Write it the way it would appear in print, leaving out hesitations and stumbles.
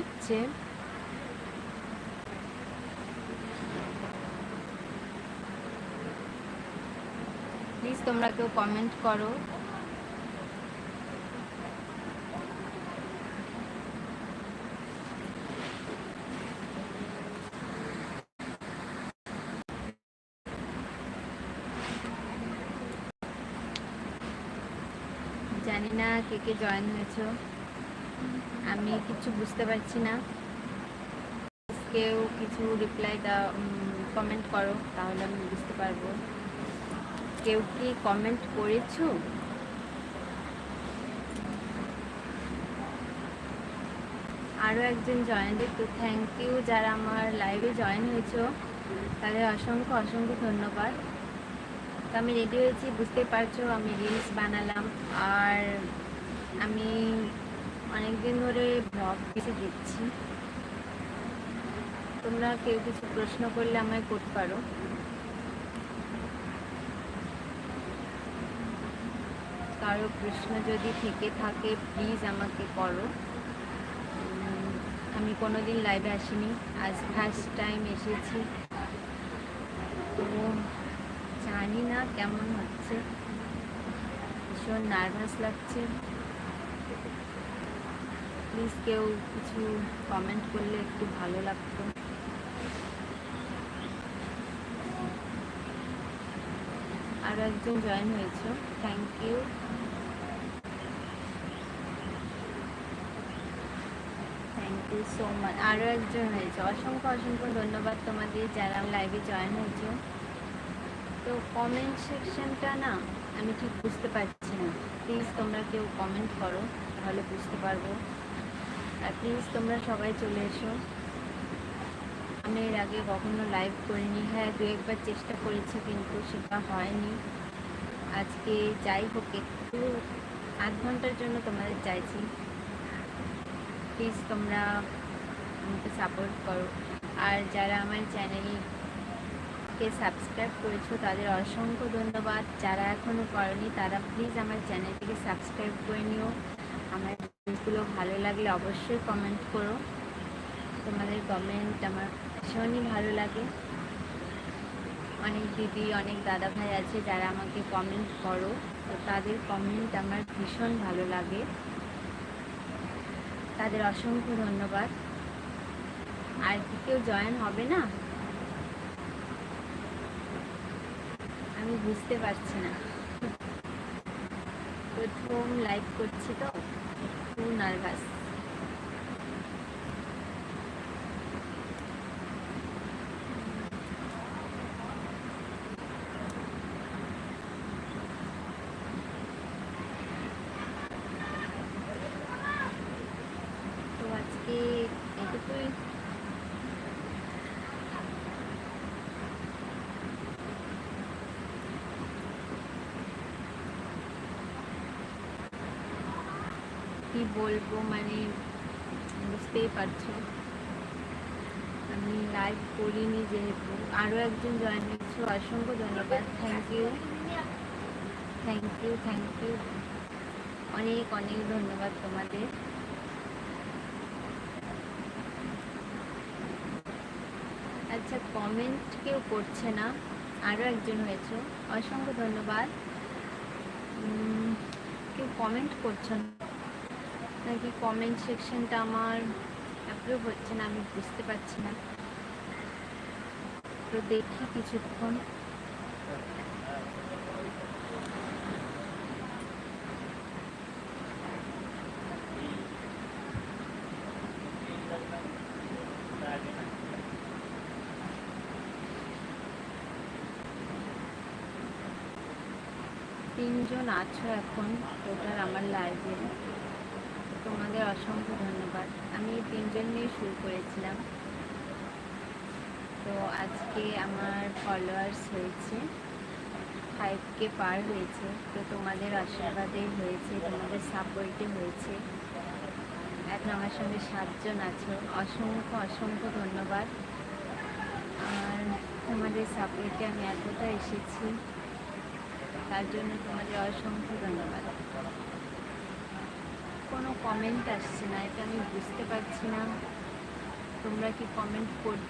হচ্ছে। প্লিজ তোমরা কেউ কমেন্ট করো। জানি না কে কে জয়েন হয়েছো, আমি কিছু বুঝতে পারছি না। কেউ কিছু রিপ্লাই দাও, কমেন্ট করো, তাহলে আমি বুঝতে পারবো। কেউ কি কমেন্ট করেছো? আরও একজন জয়েন, তো থ্যাংক ইউ যারা আমার লাইভে জয়েন হয়েছো, তাদের অসংখ্য অসংখ্য ধন্যবাদ। তো আমি রেডি হয়েছি, বুঝতে পারছো আমি রিলস বানালাম, আর আমি অনেকদিন ধরে ব্লগ কিছু দিচ্ছি। তোমরা কেউ কিছু প্রশ্ন করলে আমায় করতে পারো। কারো প্রশ্ন যদি থেকে থাকে প্লিজ আমাকে করো। আমি কোনোদিন লাইভে আসিনি, আজ ফার্স্ট টাইম এসেছি, তো জানি না কেমন হচ্ছে, ভীষণ নার্ভাস লাগছে। প্লিজ কেউ কিছু কমেন্ট করলে একটু ভালো লাগতো। আরও একজন জয়েন হয়েছে, thank you. Thank you so much. আরও একজন হয়েছে, অসংখ্য অসংখ্য ধন্যবাদ তোমাদের যারা লাইভে জয়েন হয়েছে। তো কমেন্ট সেকশনটা না আমি ঠিক বুঝতে পারছি না, প্লিজ তোমরা কেউ কমেন্ট করো, তাহলে বুঝতে পারবো। আর প্লিজ তোমরা সবাই চলে এসো। আমি এর আগে কখনো লাইভ করিনি, হ্যাঁ দু একবার চেষ্টা করেছি কিন্তু সেটা হয়নি। আজকে যাই হোক একটু আধ ঘন্টার জন্য তোমাদের চাইছি, প্লিজ তোমরা আমাকে সাপোর্ট করো। আর যারা আমার চ্যানেলকে সাবস্ক্রাইব করেছো তাদের অসংখ্য ধন্যবাদ। যারা এখনও করনি তারা প্লিজ আমার চ্যানেলটিকে সাবস্ক্রাইব করে নিও। আমার ভিডিওগুলো ভালো লাগলে অবশ্যই কমেন্ট করো, তোমাদের কমেন্ট আমার ভীষণই ভালো লাগে। অনেক দিদি অনেক দাদা ভাই আছে যারা আমাকে কমেন্ট করো, তো তাদের কমেন্ট আমার ভীষণ ভালো লাগে, তাদের অসংখ্য ধন্যবাদ। আর কি কেউ জয়েন হবে না? আমি বুঝতে পারছি না, প্রথম লাইভ করছি তো খুব নার্ভাস। তো আজকে এটুকুই। কি বলবো মানে বুঝতেই পারছো, আমি লাইভ করিনি যেহেতু। আরও একজন জয়েন হয়েছে, অসংখ্য ধন্যবাদ, thank you thank you thank you, অনেক অনেক ধন্যবাদ তোমাদের। আচ্ছা কমেন্ট কেউ করছে না, আরও একজন হয়েছে, অসংখ্য ধন্যবাদ। কেউ কমেন্ট করছো না, নাকি কমেন্ট সেকশনটা আমার অ্যাপ্রুভ হচ্ছে না, আমি বুঝতে পারছি না। তো দেখি কিছুক্ষণ। তিনজন আছো এখন টোটাল আমার লাইভে, তোমাদের অসংখ্য ধন্যবাদ। আমি তিনজন নিয়ে শুরু করেছিলাম, তো আজকে আমার ফলোয়ার্স হয়েছে 5K পার হয়েছে, তো তোমাদের আশীর্বাদেই হয়েছে, তোমাদের সাপোর্টে হয়েছে। এখন আমার সঙ্গে 7 জন আছো, অসংখ্য অসংখ্য ধন্যবাদ। আর তোমাদের সাপোর্টে আমি এতটা এসেছি, তার জন্য তোমাদের অসংখ্য ধন্যবাদ। কোনো কমেন্ট আসছে না, এটা আমি বুঝতে পারছি না তোমরা কি কমেন্ট করছো